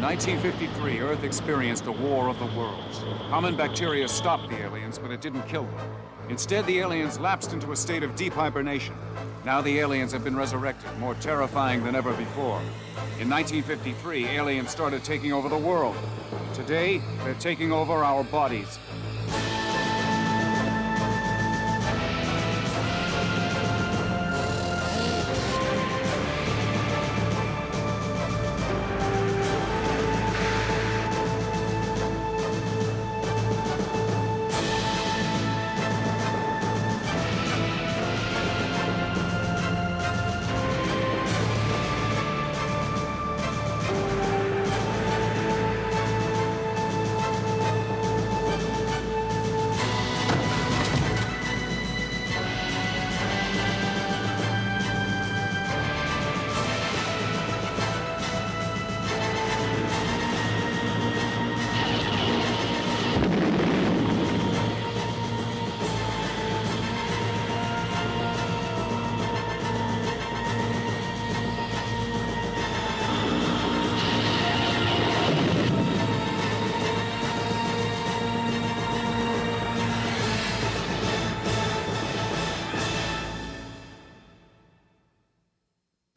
1953, Earth experienced a war of the worlds. Common bacteria stopped the aliens, but it didn't kill them. Instead, the aliens lapsed into a state of deep hibernation. Now the aliens have been resurrected, more terrifying than ever before. In 1953, aliens started taking over the world. Today, they're taking over our bodies.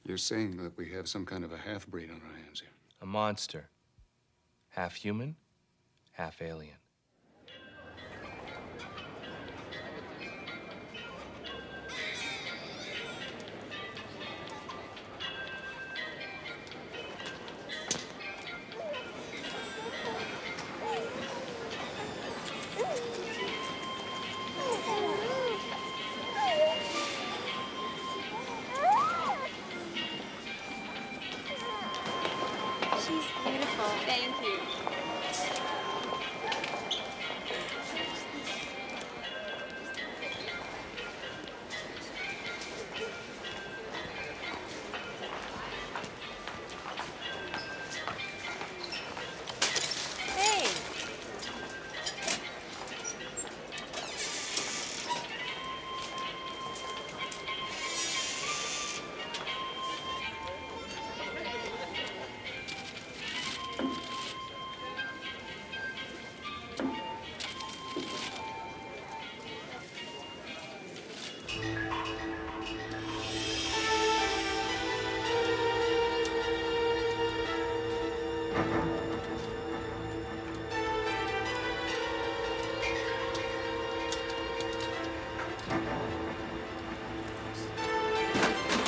You're saying that we have some kind of a half-breed on our hands here. A monster. Half human, half alien. She's beautiful. Thank you. Hey.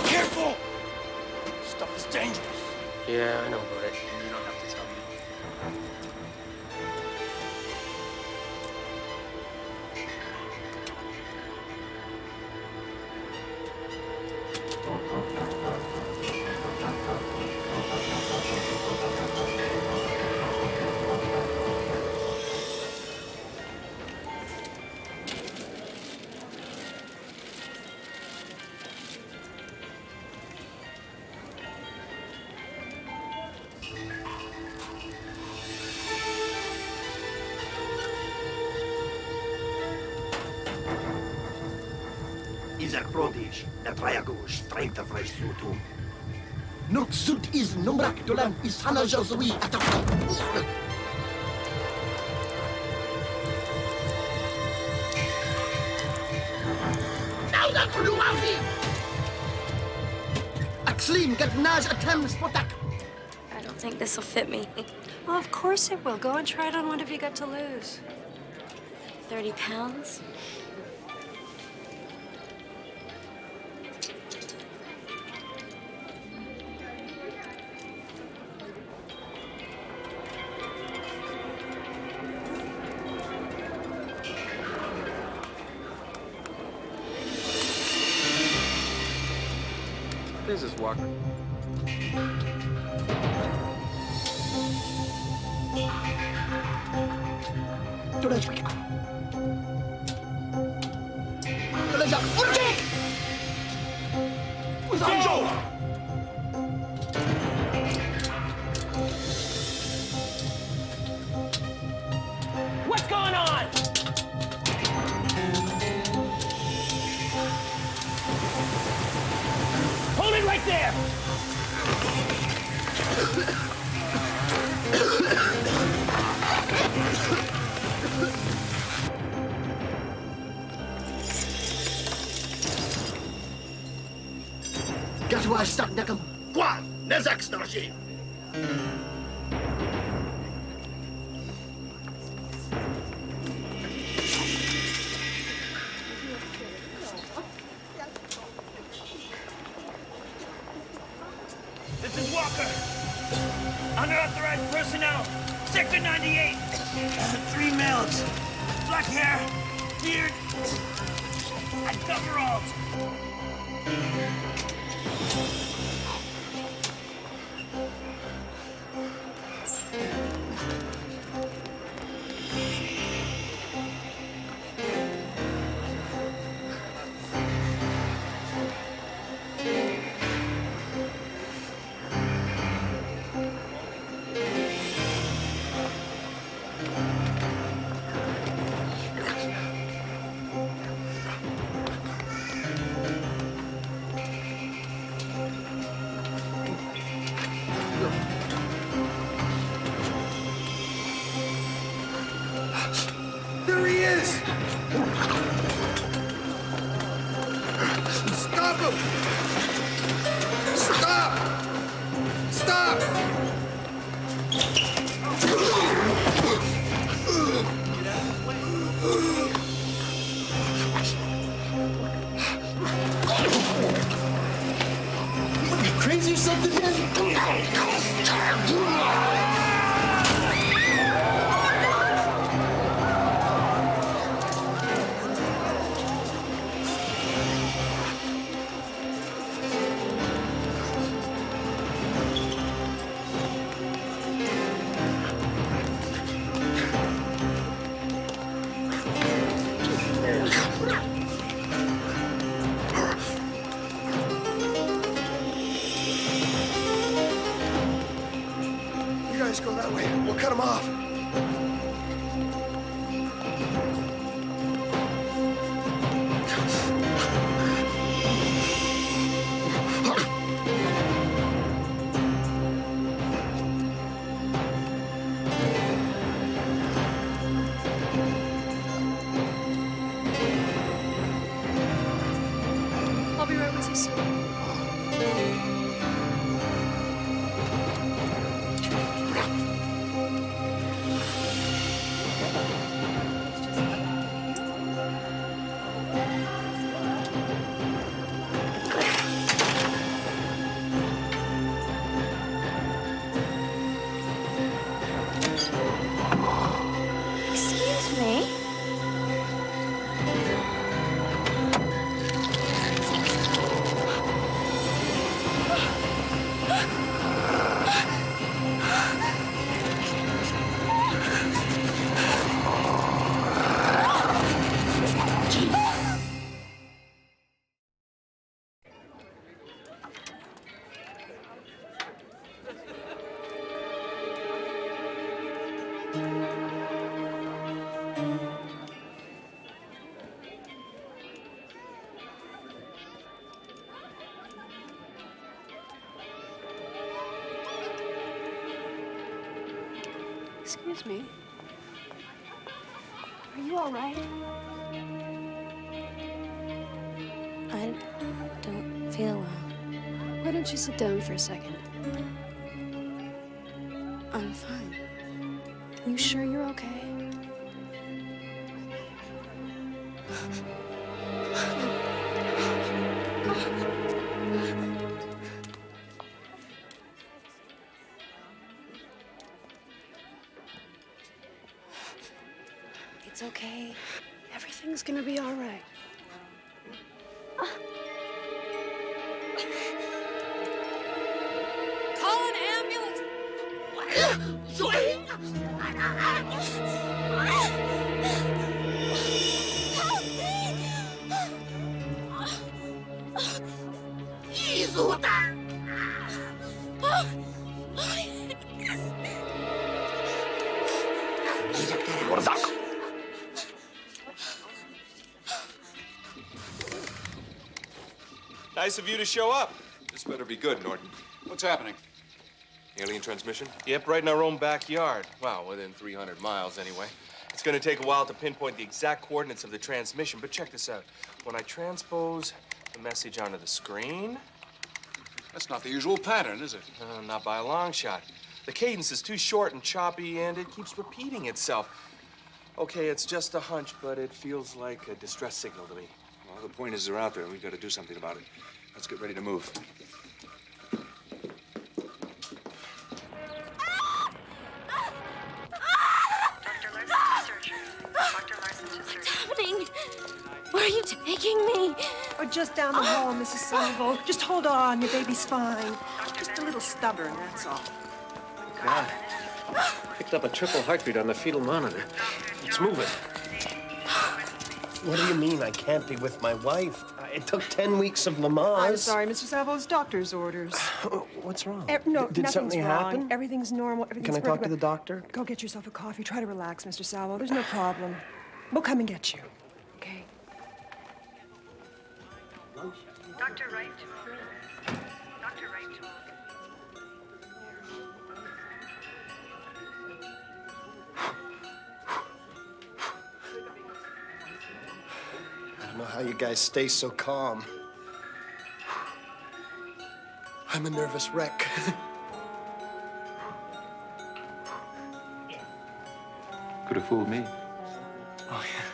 Careful! Stuff is dangerous. Yeah, I know about it. You don't have to tell me. Isaac Brodish, na Triago, strength of Reich Sutum. Not Sud is Numbrak Dolan is Hana Josui at the Now that Luavi! Axlim Gadnaj attempts Potak. I don't think this will fit me. Well, of course it will. Go and try it on. What have you got to lose? 30 pounds? This is Walker. What's going on? Hold it right there! Dat waar stak nakam. Kwa, nezak starship. This is Walker. Unauthorized personnel. Sector 98. 3 males. Black hair, beard, and coveralls. There he is! Stop him! Stop! Stop! You crazy or something, man? You guys go that way. We'll cut him off. I'll be right with you soon. Excuse me. Excuse me. Are you all right? I don't feel well. Why don't you sit down for a second? I'm fine. You sure you're okay? It's okay. Everything's gonna be all right. Call an ambulance! Help Nice of you to show up. This better be good, Norton. What's happening? Alien transmission? Yep, right in our own backyard. Well, within 300 miles, anyway. It's gonna take a while to pinpoint the exact coordinates of the transmission, but check this out. When I transpose the message onto the screen, That's not the usual pattern, is it? Not by a long shot. The cadence is too short and choppy, and it keeps repeating itself. Okay, it's just a hunch, but it feels like a distress signal to me. Well, the point is they're out there, and we've got to do something about it. Let's get ready to move. What's happening? Where are you taking me? Oh, just down the hall, Mrs. Salvo. Just hold on, your baby's fine. Just a little stubborn, that's all. God. Picked up a triple heartbeat on the fetal monitor. It's moving. What do you mean I can't be with my wife? It took 10 weeks of Lamaze. I'm sorry, Mr. Salvo. It's doctor's orders. What's wrong? No, Did nothing's something wrong. happen? Everything's normal. Can I talk to the doctor? Go get yourself a coffee. Try to relax, Mr. Salvo. There's no problem. We'll come and get you. Okay? Dr. Wright. Dr. Wright. I don't know how you guys stay so calm. I'm a nervous wreck. Could have fooled me. Oh, yeah.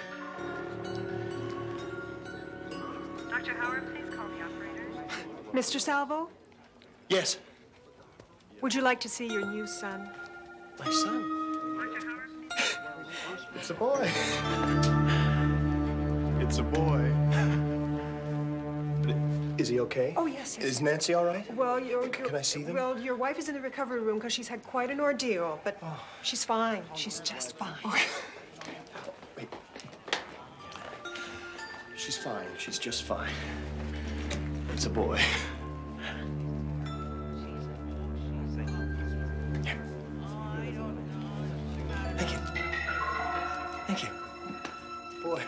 Dr. Howard, please call the operator. Mr. Salvo, Yes, would you like to see your new son? my son. Dr. Howard, It's a boy. It's a boy. Is he okay? Oh, yes, yes. Is Nancy all right? Well, Can I see them? Well, your wife is in the recovery room because she's had quite an ordeal, but she's fine. She's just fine. Wait. She's fine. She's just fine. It's a boy. Here. Thank you. Thank you. Boy.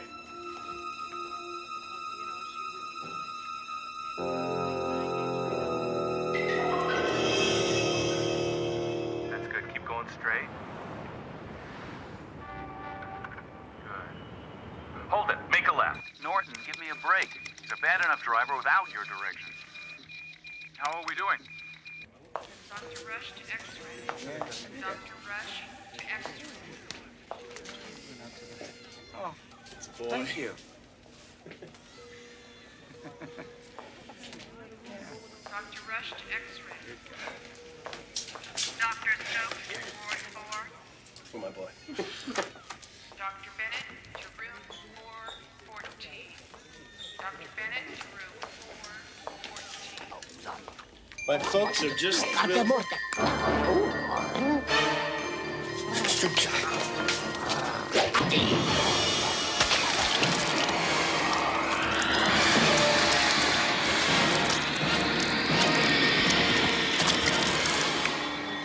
That's good. Keep going straight. Good. Hold it. Make a left. Norton, give me a break. He's a bad enough driver without your direction. How are we doing? Dr. Rush to X-ray. Dr. Rush to X-ray. Oh, thank you. Dr. Rush to X-ray. Dr. Stokes to Ward 4. For my boy. Dr. Bennett to room 414. Dr. Bennett to room 414. My folks are just thrilled.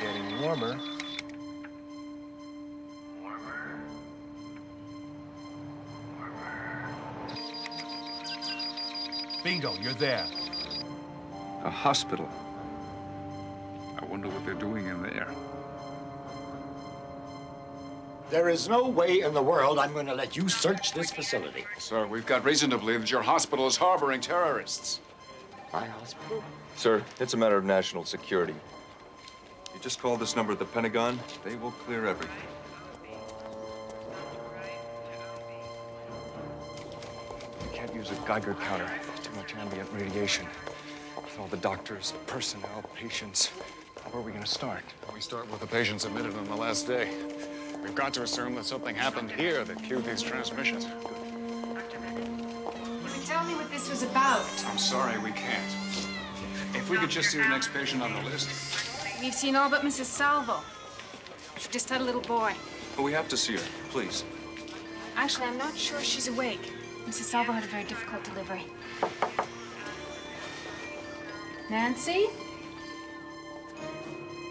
Getting warmer. Bingo, you're there. A hospital. I wonder what they're doing in there. There is no way in the world I'm going to let you search this facility. Sir, we've got reason to believe that your hospital is harboring terrorists. My hospital? Sir, it's a matter of national security. You just call this number at the Pentagon. They will clear everything. We can't use a Geiger counter. Too much ambient radiation. With all the doctors, personnel, patients. Where are we going to start? We start with the patients admitted on the last day. We've got to assume that something happened here that cued these transmissions. You can tell me what this was about. I'm sorry, we can't. If we could just see the next patient on the list. We've seen all but Mrs. Salvo. She just had a little boy. But we have to see her, please. Actually, I'm not sure she's awake. Mrs. Salvo had a very difficult delivery. Nancy?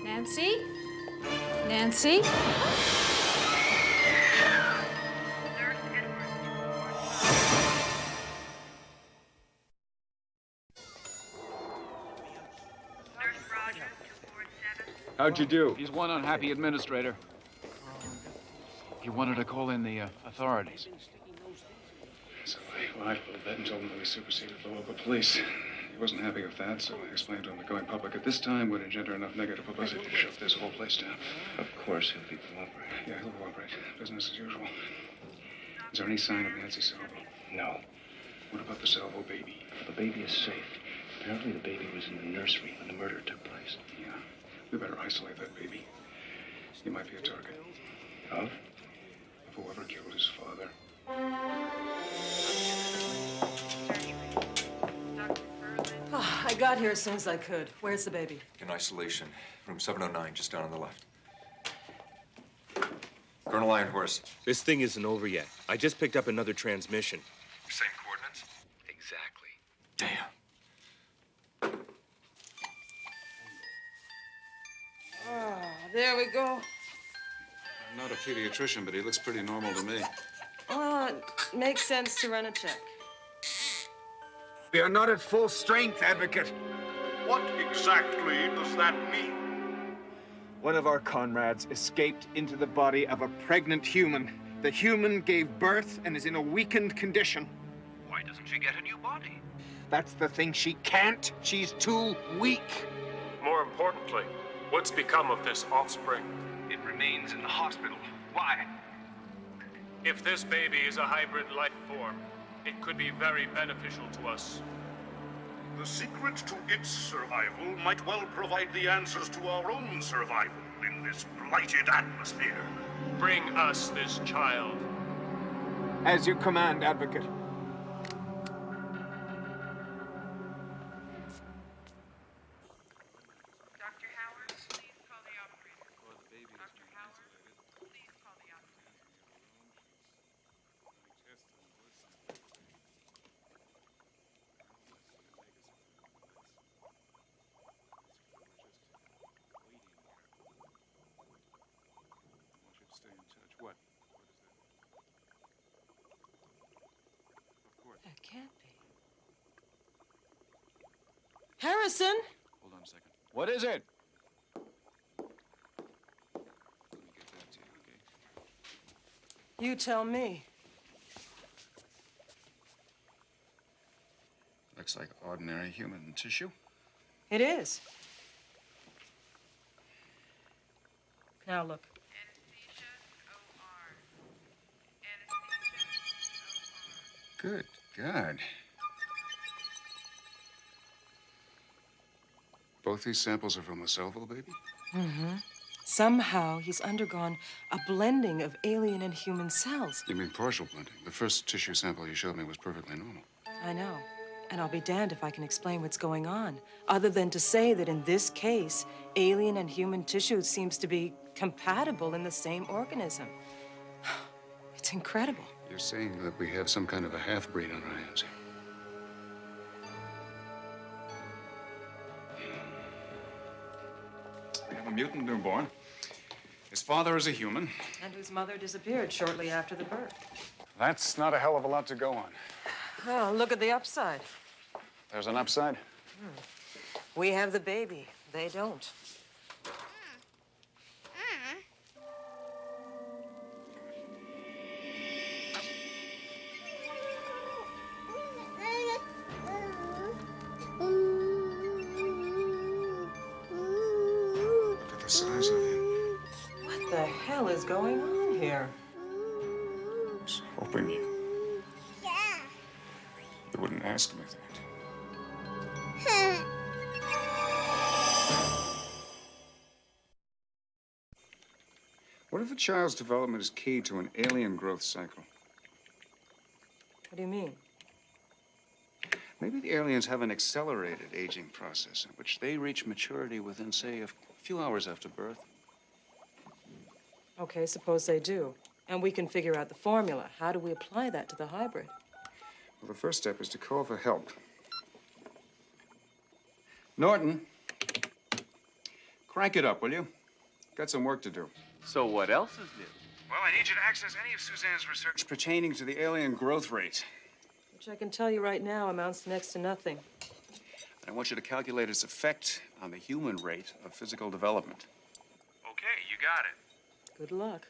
Nancy? Nancy? How'd you do? He's one unhappy administrator. He wanted to call in the authorities. So my wife pulled that and told him that we superseded the local police. The wasn't happy with that, so I explained to him that going public at this time would engender enough negative publicity to shut this whole place down. Of course, he'll be cooperating. Yeah, he'll cooperate. Business as usual. Is there any sign of Nancy Salvo? No. What about the Salvo baby? The baby is safe. Apparently, the baby was in the nursery when the murder took place. Yeah. We better isolate that baby. He might be a target. Of? Of whoever killed his father. Oh, I got here as soon as I could. Where's the baby? In isolation. Room 709, just down on the left. Colonel Ironhorse. This thing isn't over yet. I just picked up another transmission. Same coordinates? Exactly. Damn. Oh, there we go. I'm not a pediatrician, but he looks pretty normal to me. Well, it makes sense to run a check. We are not at full strength, Advocate. What exactly does that mean? One of our comrades escaped into the body of a pregnant human. The human gave birth and is in a weakened condition. Why doesn't she get a new body? That's the thing. She can't. She's too weak. More importantly, what's become of this offspring? It remains in the hospital. Why? If this baby is a hybrid life form, it could be very beneficial to us. The secret to its survival might well provide the answers to our own survival in this blighted atmosphere. Bring us this child. As you command, Advocate. Dr. Howard, please call the operator. Dr. Howard, please call the operator. Stay in touch. What? What is that? Of course. That can't be. Harrison? Hold on a second. What is it? Let me get back to you, okay? You tell me. Looks like ordinary human tissue. It is. Now look. Good God. Both these samples are from a Salvo baby? Mm-hmm. Somehow he's undergone a blending of alien and human cells. You mean partial blending? The first tissue sample you showed me was perfectly normal. I know. And I'll be damned if I can explain what's going on, other than to say that in this case, alien and human tissue seems to be compatible in the same organism. It's incredible. You're saying that we have some kind of a half-breed on our hands. We have a mutant newborn. His father is a human. And whose mother disappeared shortly after the birth. That's not a hell of a lot to go on. Oh, look at the upside. There's an upside. We have the baby. They don't. Look at the size of him. What the hell is going on here? I was hoping you wouldn't ask me that. What if a child's development is key to an alien growth cycle? What do you mean? Maybe the aliens have an accelerated aging process in which they reach maturity within, say, a few hours after birth. Okay, suppose they do. And we can figure out the formula. How do we apply that to the hybrid? Well, the first step is to call for help. Norton, crank it up, will you? Got some work to do. So what else is new? Well, I need you to access any of Suzanne's research pertaining to the alien growth rate. Which I can tell you right now amounts to next to nothing. I want you to calculate its effect on the human rate of physical development. Okay, you got it. Good luck.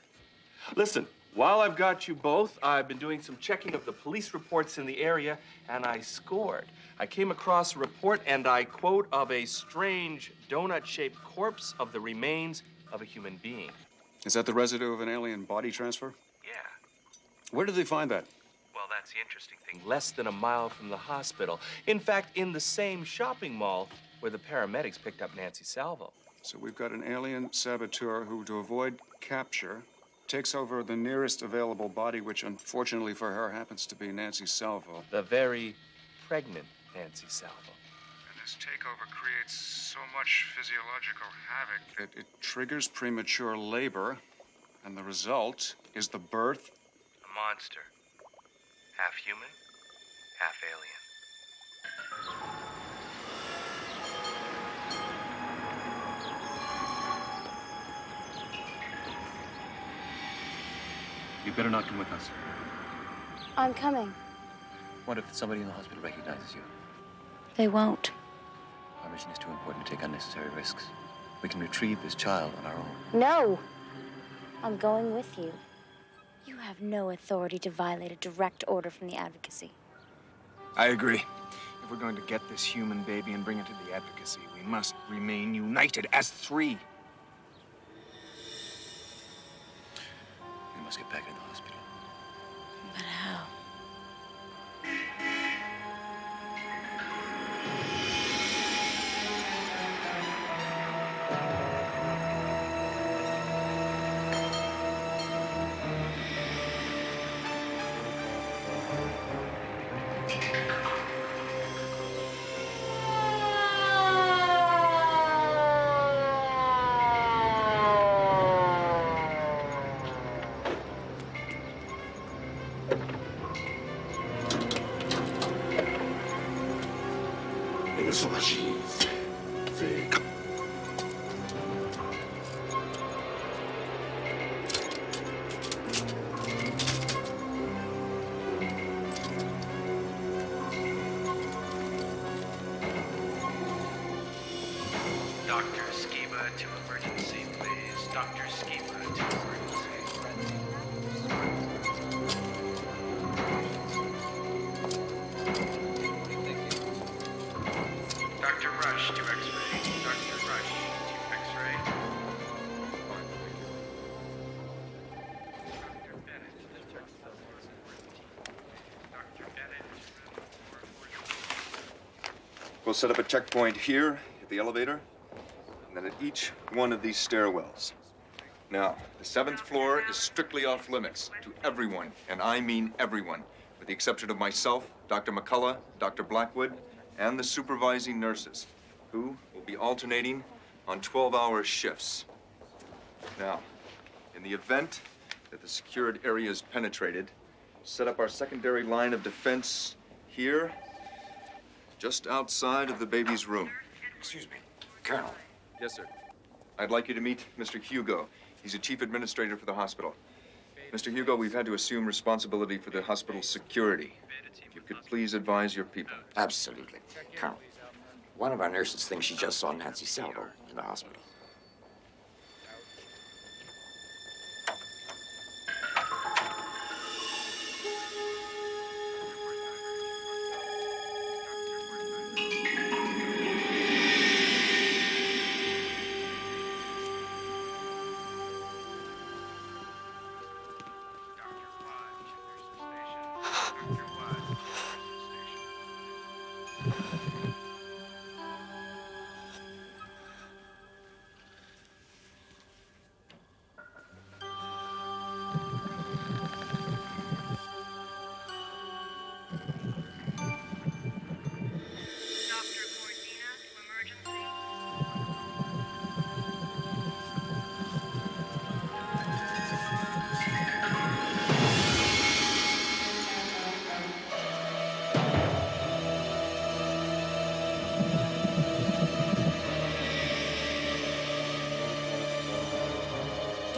Listen, while I've got you both, I've been doing some checking of the police reports in the area, and I scored. I came across a report, and I quote, of a strange donut-shaped corpse of the remains of a human being. Is that the residue of an alien body transfer? Yeah. Where did they find that? Well, that's the interesting thing. Less than a mile from the hospital. In fact, in the same shopping mall where the paramedics picked up Nancy Salvo. So we've got an alien saboteur who, to avoid capture, takes over the nearest available body, which unfortunately for her happens to be Nancy Salvo. The very pregnant Nancy Salvo. And this takeover creates so much physiological havoc that it triggers premature labor, and the result is the birth. A monster. Half human, half alien. You better not come with us. I'm coming. What if somebody in the hospital recognizes you? They won't. Our mission is too important to take unnecessary risks. We can retrieve this child on our own. No. I'm going with you. You have no authority to violate a direct order from the advocacy. I agree. If we're going to get this human baby and bring it to the advocacy, we must remain united as three. We must get back into the hospital. But how? Dr. Skiba to emergency, please. Dr. Skiba to emergency. Dr. Rush to X-ray. Dr. Rush to X-ray. Dr. Bennett to Dr. Bennett. We'll set up a checkpoint here at the elevator, and then at each one of these stairwells. Now, the 7th floor is strictly off limits to everyone, and I mean everyone, with the exception of myself, Dr. McCullough, Dr. Blackwood, and the supervising nurses, who will be alternating on 12-hour shifts. Now, in the event that the secured area is penetrated, we'll set up our secondary line of defense here, just outside of the baby's room. Excuse me, Colonel. Yes, sir. I'd like you to meet Mr. Hugo. He's the chief administrator for the hospital. Mr. Hugo, we've had to assume responsibility for the hospital's security. If you could please advise your people. Absolutely. Colonel, one of our nurses thinks she just saw Nancy Salvo in the hospital.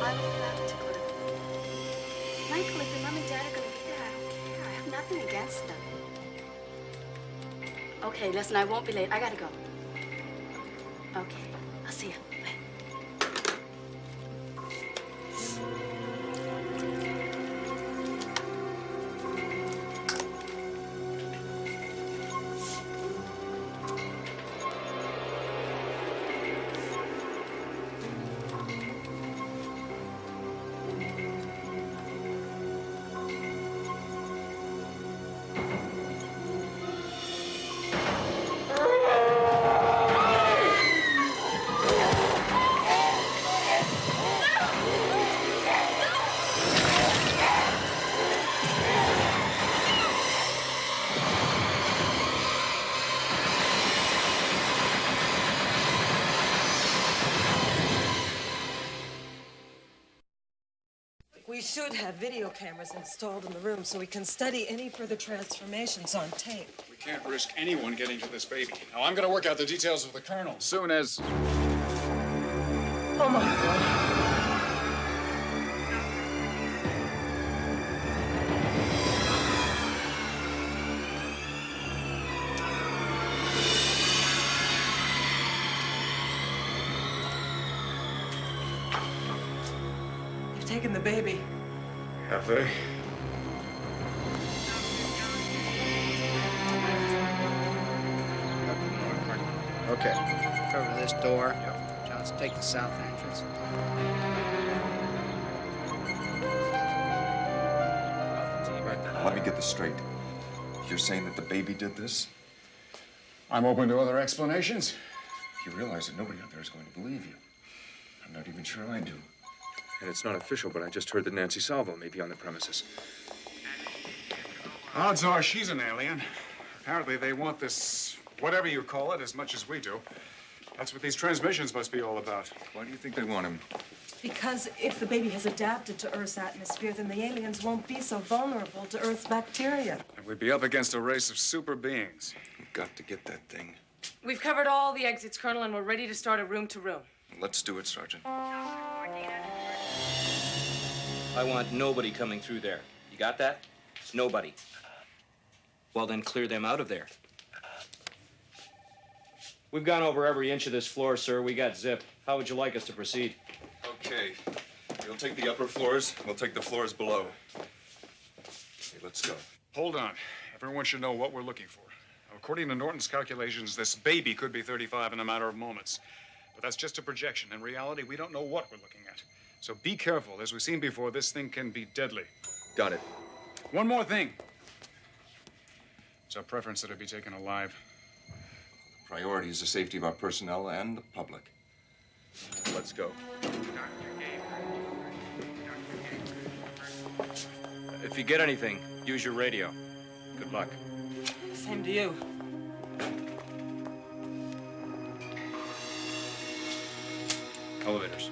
I will allow it to go to Michael, if your mom and dad are gonna be there, I don't care. I have nothing against them. Okay, listen, I won't be late. I gotta go. Okay, I'll see you. Bye. We should have video cameras installed in the room so we can study any further transformations on tape. We can't risk anyone getting to this baby. Now, I'm going to work out the details with the Colonel. Soon as... Oh, my God. You've taken the baby. Have they? Okay. Cover this door. Yep. Johnson, take the south entrance. Let me get this straight. You're saying that the baby did this? I'm open to other explanations. You realize that nobody out there is going to believe you. I'm not even sure I do. And it's not official, but I just heard that Nancy Salvo may be on the premises. Odds are she's an alien. Apparently they want this, whatever you call it, as much as we do. That's what these transmissions must be all about. Why do you think they want him? Because if the baby has adapted to Earth's atmosphere, then the aliens won't be so vulnerable to Earth's bacteria. And we'd be up against a race of super beings. We've got to get that thing. We've covered all the exits, Colonel, and we're ready to start a room-to-room. Let's do it, Sergeant. I want nobody coming through there. You got that? Nobody. Well, then clear them out of there. We've gone over every inch of this floor, sir. We got zip. How would you like us to proceed? Okay. You'll take the upper floors. We'll take the floors below. Okay, let's go. Hold on. Everyone should know what we're looking for. Now, according to Norton's calculations, this baby could be 35 in a matter of moments. But that's just a projection. In reality, we don't know what we're looking at. So be careful. As we've seen before, this thing can be deadly. Got it. One more thing. It's our preference that it be taken alive. Priority is the safety of our personnel and the public. Let's go. If you get anything, use your radio. Good luck. Same to you. Elevators.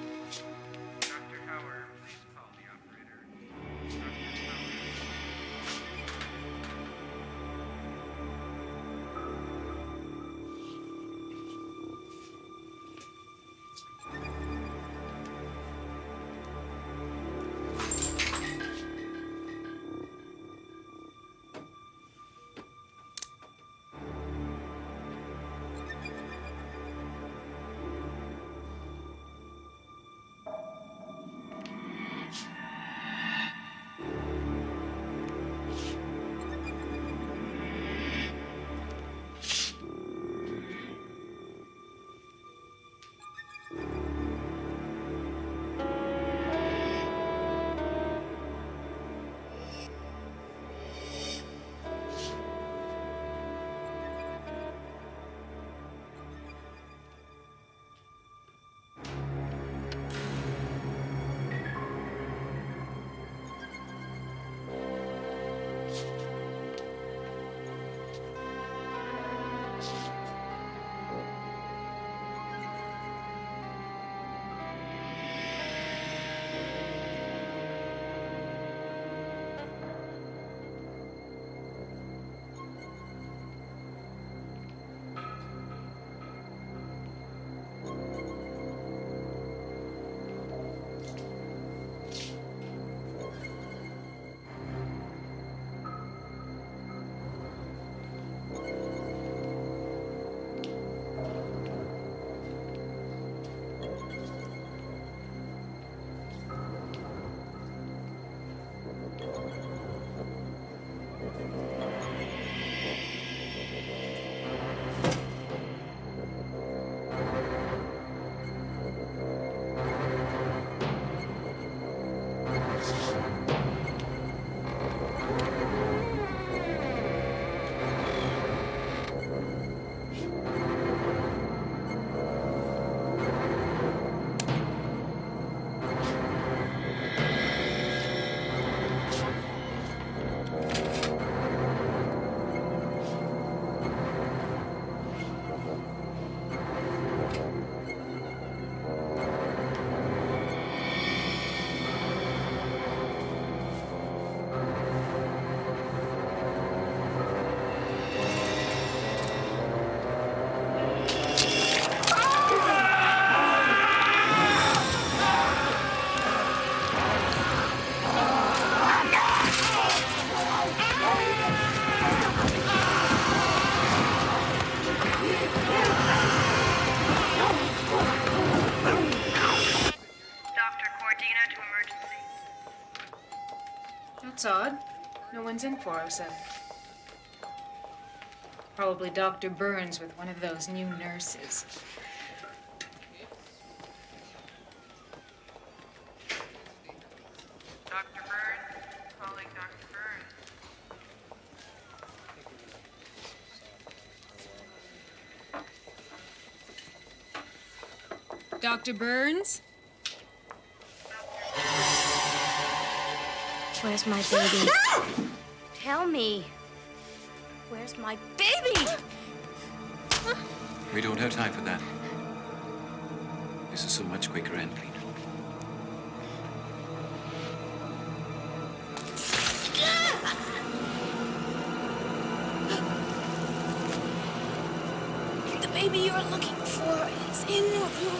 That's odd. No one's in 407. Probably Dr. Burns with one of those new nurses. Dr. Burns, calling Dr. Burns. Dr. Burns? Where's my baby? Tell me. Where's my baby? We don't have time for that. This is so much quicker and cleaner. The baby you're looking for is in room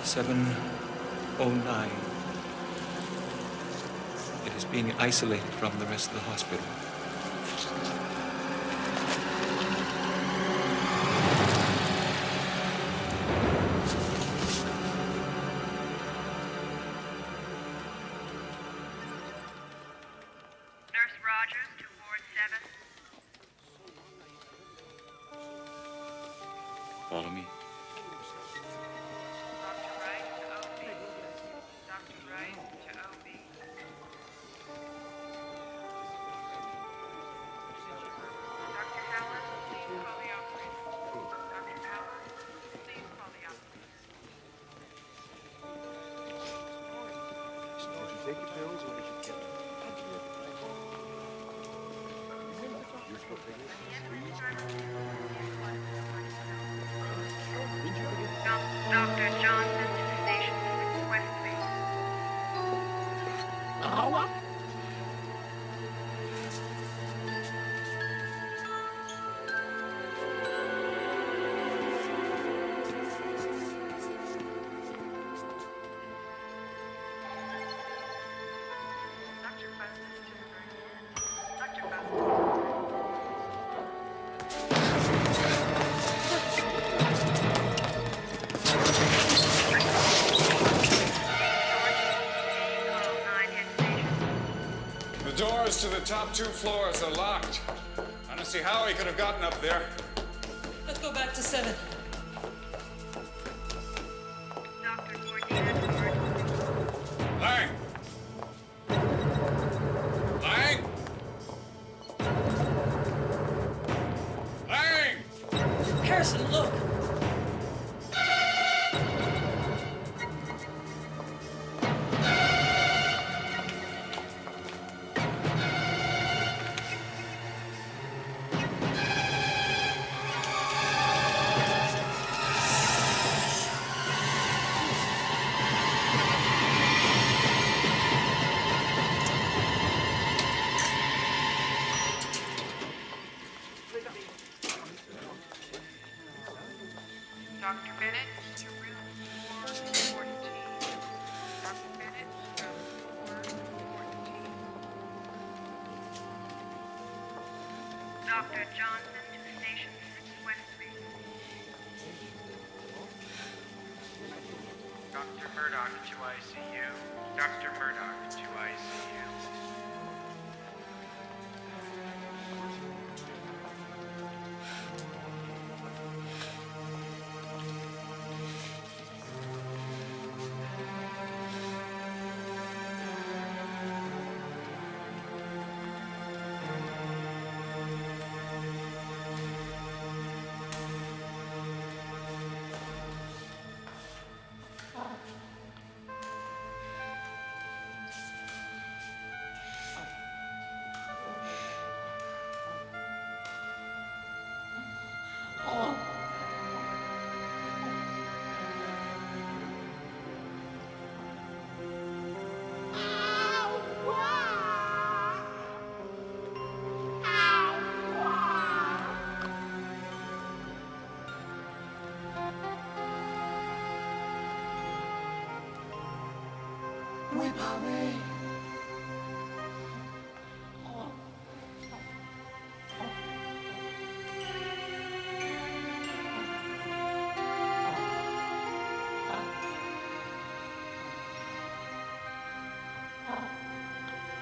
709. It is being isolated from the rest of the hospital. Nurse Rogers to Ward 7. Follow me. Dr. Wright to OB. Dr. Wright to OB. Dr. Howard, please call the operator. Dr. Howard, please call the operator. Did you take your pills or did you kill him? Dr. Johnson to Station 6 Westby. Dr. Festus to the right. Dr. Festus. The doors to the top 2 floors are locked. I don't see how he could have gotten up there. Let's go back to 7. Lang! Lang! Lang! Harrison, look! Dr. Bennett to room 414. Dr. Bennett to room 414. Dr. Johnson to Station 6 Westby. Dr. Murdoch to ICU. Dr. Murdoch to ICU.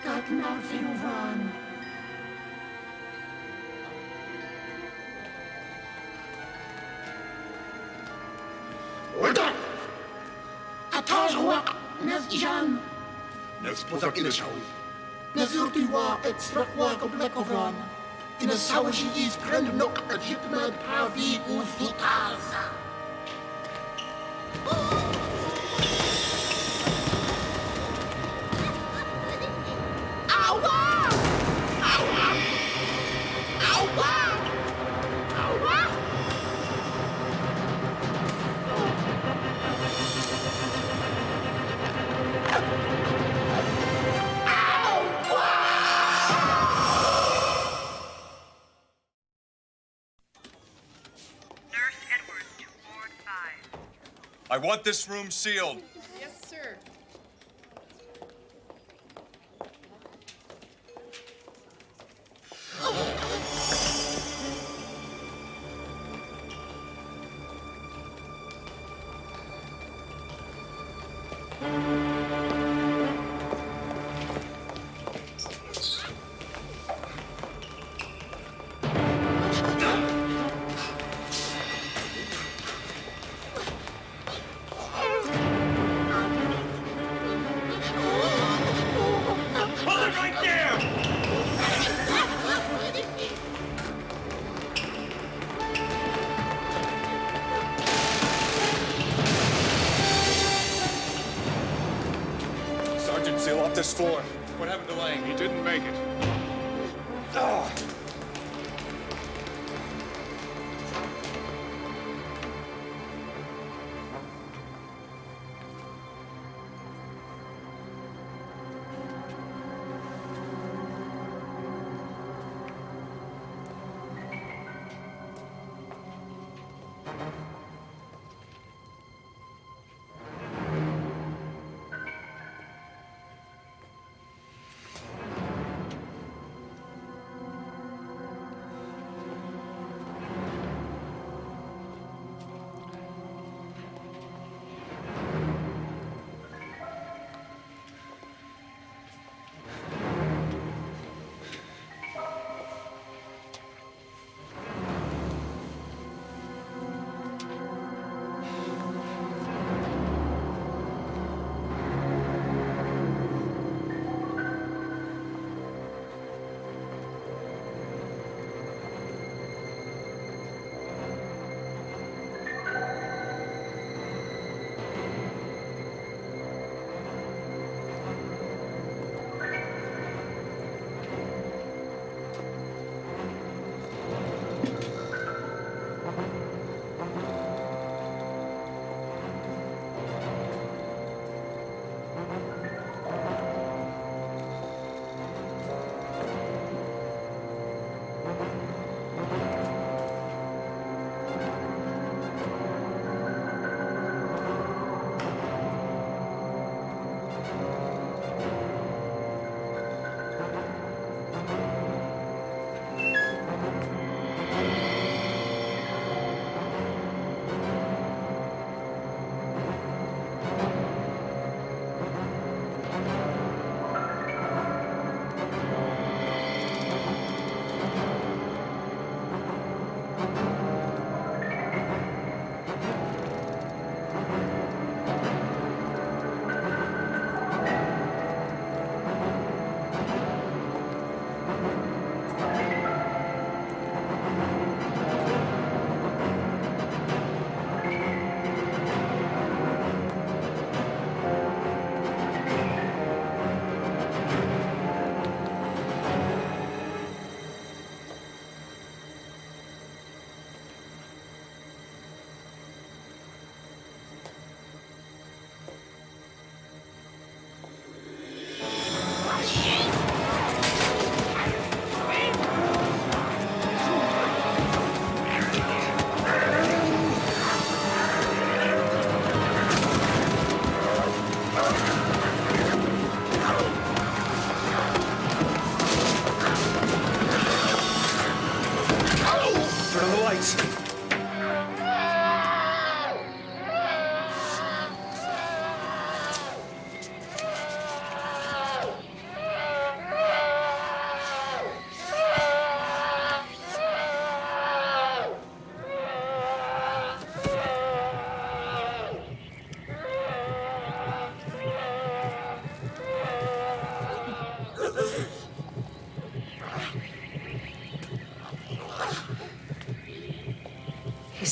God ولدك أتاجوا ناس إجان ناس بوزك إلى شاوي نزيرتي واقت سرقوا قبل كفران إن الساوشي إيس كرند نوك أجيب ما تحافي وسطازا I want this room sealed. Yes, sir. Sergeant, seal off this floor. What happened to Lang? He didn't make it. Oh.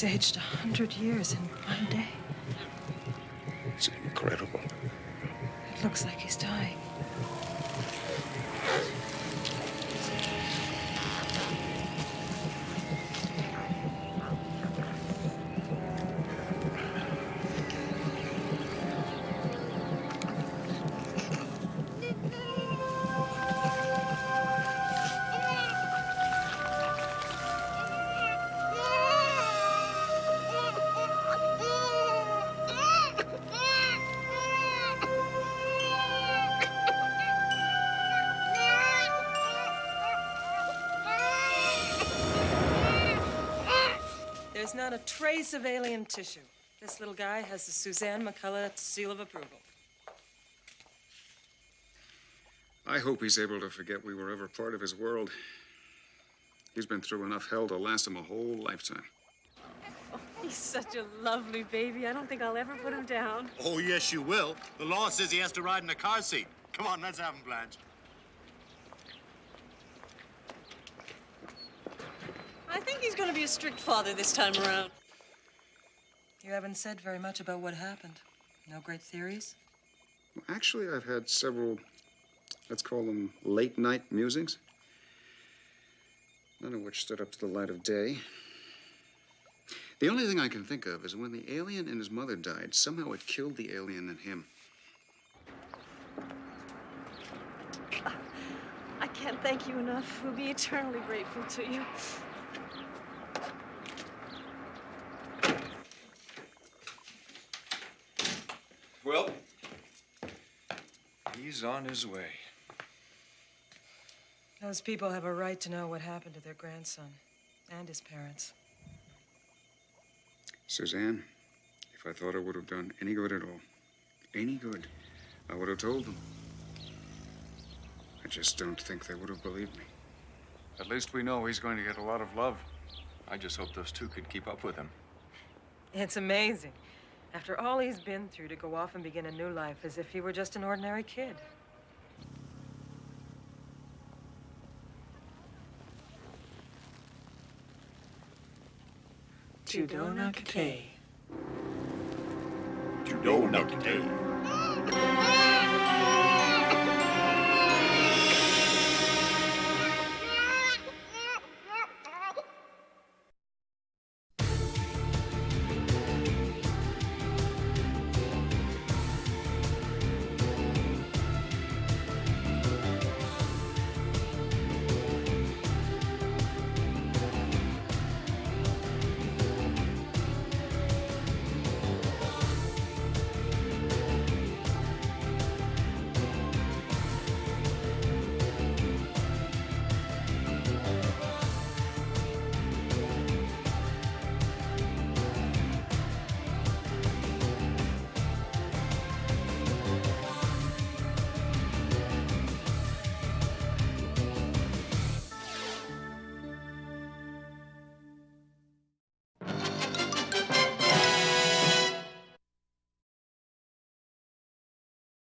He's aged 100 years in one day. It's incredible. It looks like he's dying. There's not a trace of alien tissue. This little guy has the Suzanne McCullough seal of approval. I hope he's able to forget we were ever part of his world. He's been through enough hell to last him a whole lifetime. Oh, he's such a lovely baby. I don't think I'll ever put him down. Oh, yes, you will. The law says he has to ride in a car seat. Come on, let's have him, Blanche. I think he's going to be a strict father this time around. You haven't said very much about what happened. No great theories? Well, actually, I've had several, let's call them late-night musings. None of which stood up to the light of day. The only thing I can think of is when the alien and his mother died, somehow it killed the alien and him. I can't thank you enough. We'll be eternally grateful to you. Well, he's on his way. Those people have a right to know what happened to their grandson and his parents. Suzanne, if I thought I would have done any good at all, any good, I would have told them. I just don't think they would have believed me. At least we know he's going to get a lot of love. I just hope those two could keep up with him. It's amazing. After all he's been through, to go off and begin a new life as if he were just an ordinary kid. Tudona Kate. Tudona Kate.